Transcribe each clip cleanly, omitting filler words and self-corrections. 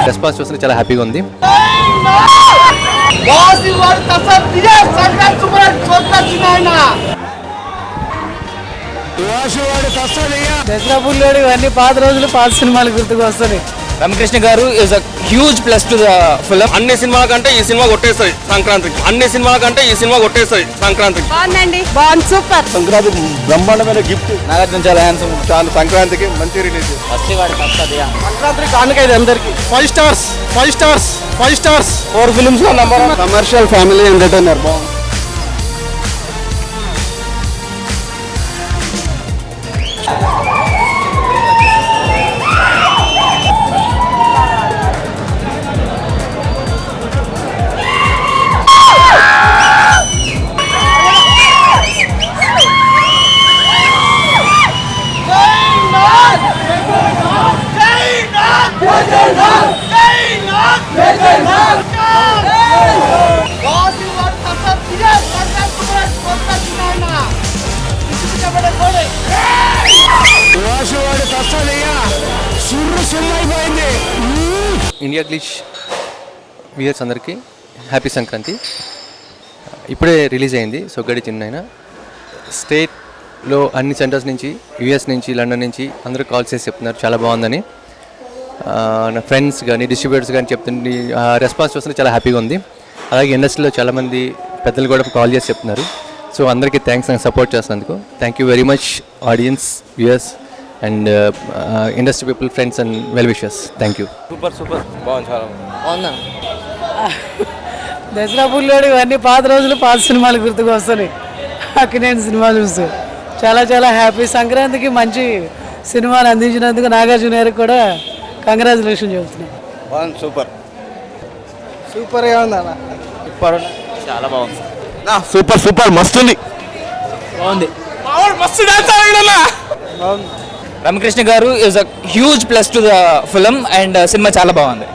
Response చూస్తే చాలా హ్యాపీగా ఉంది. దసరా బుల్లోడు ఇవన్నీ పాత రోజులు పాత సినిమాలు గుర్తుకు వస్తాయి. రామకృష్ణ గారు is a huge plus to the film. అన్ని సినిమాల కంటే ఈ సినిమా కొట్టేస్తుంది సంక్రాంతికి. అన్ని సినిమాల కంటే ఈ సినిమా కొట్టేస్తుంది సంక్రాంతికి. బాగుందండి, బాగుంది, సూపర్. సంక్రాంతికి బ్రహ్మాండమైన గిఫ్ట్. నాగార్జున చాలా హ్యాండ్సమ్. చాలా సంక్రాంతికి మంచి రిలీజ్. సంక్రాంతి కానుక ఇది అందరికి. 5 స్టార్స్ 5 స్టార్స్ 5 స్టార్స్ 4 ఫిల్మ్స్ లో నంబర్. కమర్షియల్ ఫ్యామిలీ ఎంటర్టైనర్ బాగుంది. ఇండియా గ్లిచ్ వ్యూయర్స్ అందరికీ హ్యాపీ సంక్రాంతి. ఇప్పుడే రిలీజ్ అయింది సొగ్గడి చిన్నైనా. స్టేట్లో అన్ని సెంటర్స్ నుంచి, యూఎస్ నుంచి, లండన్ నుంచి అందరూ కాల్ చేసి చెప్తున్నారు చాలా బాగుందని. నా ఫ్రెండ్స్ కానీ డిస్ట్రిబ్యూటర్స్ కానీ చెప్తుంది. రెస్పాన్స్ చూస్తే చాలా హ్యాపీగా ఉంది. అలాగే ఇండస్ట్రీలో చాలామంది పెద్దలు కూడా కాల్ చేసి చెప్తున్నారు. సో అందరికీ థ్యాంక్స్ నాకు సపోర్ట్ చేస్తున్నందుకు. Thank you very much audience, viewers and industry people, friends and well wishers. Thank you. Super super బాగుంది, చాలా బాగుందా. దసరా బుల్లోడు ఇవన్నీ పాత రోజులు పాత సినిమాలు గుర్తుకు వస్తాయి. అక్కినేని సినిమా చూస్తూ చాలా చాలా హ్యాపీ. సంక్రాంతికి మంచి సినిమాని అందించినందుకు నాగార్జున గారికి కూడా కంగ్రాచులేషన్ చెబుతున్నాను. బాగుంది, సూపర్ సూపర్గా ఉంది అన్న. చాలా బాగుంది. సూపర్ సూపర్ మస్తు ఉంది. బాగుంది, మస్తు డాన్స్ బాగుంది. రామకృష్ణ గారు is a huge plus to the film and cinema చాలా బాగుంది.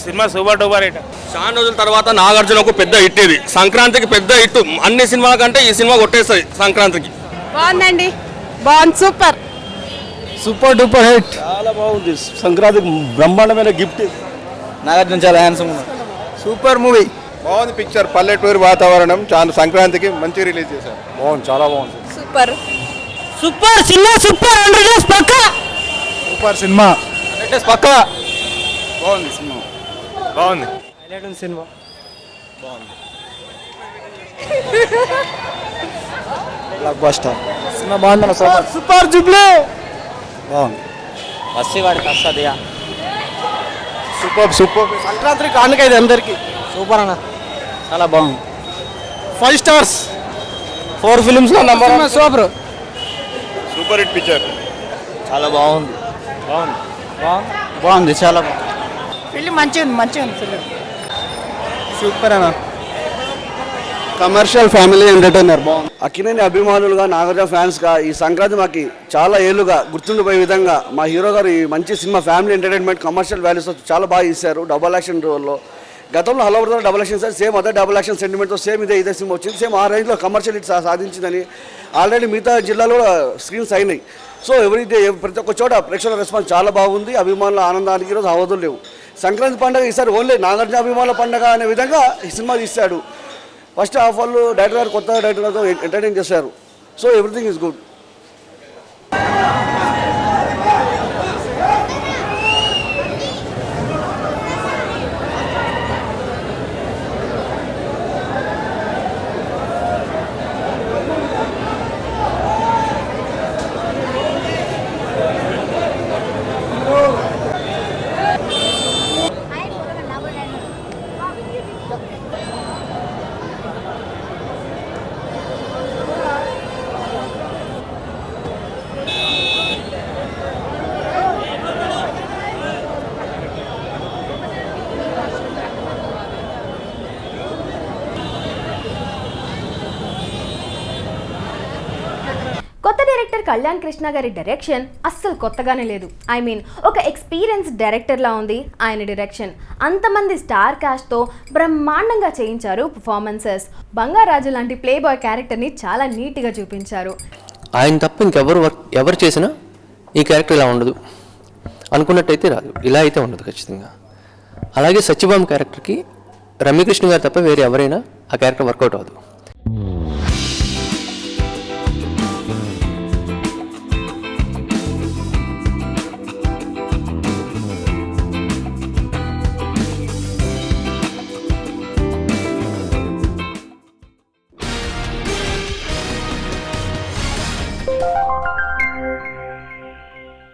Cinema super duper hit. చాలా రోజుల తర్వాత నాగార్జునకు పెద్ద హిట్ ఇది. సంక్రాంతికి పెద్ద హిట్. అన్ని సినిమాల కంటే ఈ సినిమా కొట్టేస్తుంది సంక్రాంతికి. బాగుందండి, బాగుంది, సూపర్ సూపర్ డూపర్ హిట్. చాలా బాగుంది. సంక్రాంతికి బ్రహ్మాండమైన గిఫ్ట్. నాగార్జున చాలా హ్యాండ్సమ్. Super movie. బాగుంది పిక్చర్. పల్లెటూరు వాతావరణం. చాలా సంక్రాంతికి మంచి రిలీజ్ చేశారు. బాగుంది, చాలా బాగుంది. Super super cinema, super 100 days పక్కా. సూపర్ సినిమా, 100 డేస్ పక్కా. బాగుంది సినిమా, బాగుంది. హైలైట్ ఉంది సినిమా, బాగుంది. బ్లాక్ బస్టర్ సినిమా బాగుంది. సూపర్ జుబ్లీ బాగుంది. వాడికి వస్తుంది. Super super. సంక్రాంతి కానుక ఇది అందరికి. సూపర్ అన్న, చాలా బాగుంది. 5 స్టార్స్ 4 ఫిల్మ్స్ లో number. Super super hit picture. చాలా బాగుంది. బాగుంది, చాలా బాగుంది. ఫిల్మ్ మంచిగా ఉంది ఫిల్మ్. సూపర్ అన్న. కమర్షియల్ ఫ్యామిలీ ఎంటర్టైనర్ బాగుంది. అక్కినేని అభిమానులుగా, నాగార్జున ఫ్యాన్స్గా ఈ సంక్రాంతి మాకు చాలా ఏళ్ళుగా గుర్తుండిపోయే విధంగా మా హీరో గారు ఈ మంచి cinema family entertainment commercial values చాలా బాగా ఇస్తారు. డబల్ యాక్షన్ రోల్లో గతంలో hello double action sir same అదే డబల్ యాక్షన్ సెంటిమెంట్తో సేమ్ ఇదే సినిమా వచ్చింది. సేమ్ ఆ రేంజ్లో కమర్షియల్ హిట్ సాధించిందని ఆల్రెడీ మిగతా జిల్లాలో స్క్రీన్స్ అయినాయి. సో ప్రతి ఒక్క చోట ప్రేక్షకుల రెస్పాన్స్ చాలా బాగుంది. అభిమానుల ఆనందానికి ఈరోజు అవధులు లేవు. సంక్రాంతి పండుగ ఈసారి ఓన్లీ నాగార్జున అభిమానుల పండుగ అనే విధంగా ఈ సినిమా తీశాడు. ఫస్ట్ హాఫ్ వాళ్ళు డైరెక్టర్ గారు కొత్త డైరెక్టర్ గారితో ఎంటర్టైన్ చేశారు. So everything is good. కొత్త డైరెక్టర్ కళ్యాణ్ కృష్ణ గారి డైరెక్షన్ అస్సలు కొత్తగానే లేదు. ఐ మీన్ ఒక ఎక్స్పీరియన్స్ డైరెక్టర్లా ఉంది ఆయన డైరెక్షన్. అంతమంది స్టార్ కాస్ట్తో బ్రహ్మాండంగా చేయించారు పర్ఫార్మెన్సెస్. బంగారాజు లాంటి ప్లే బాయ్ క్యారెక్టర్ని చాలా నీట్గా చూపించారు. ఆయన తప్ప ఎవరు చేసినా ఈ క్యారెక్టర్ ఇలా ఉండదు అనుకున్నట్టయితే రాదు, ఇలా అయితే ఉండదు ఖచ్చితంగా. అలాగే సత్యభామ క్యారెక్టర్కి రమ్యకృష్ణ గారు తప్ప వేరే ఎవరైనా ఆ క్యారెక్టర్ వర్కౌట్ అవ్వదు.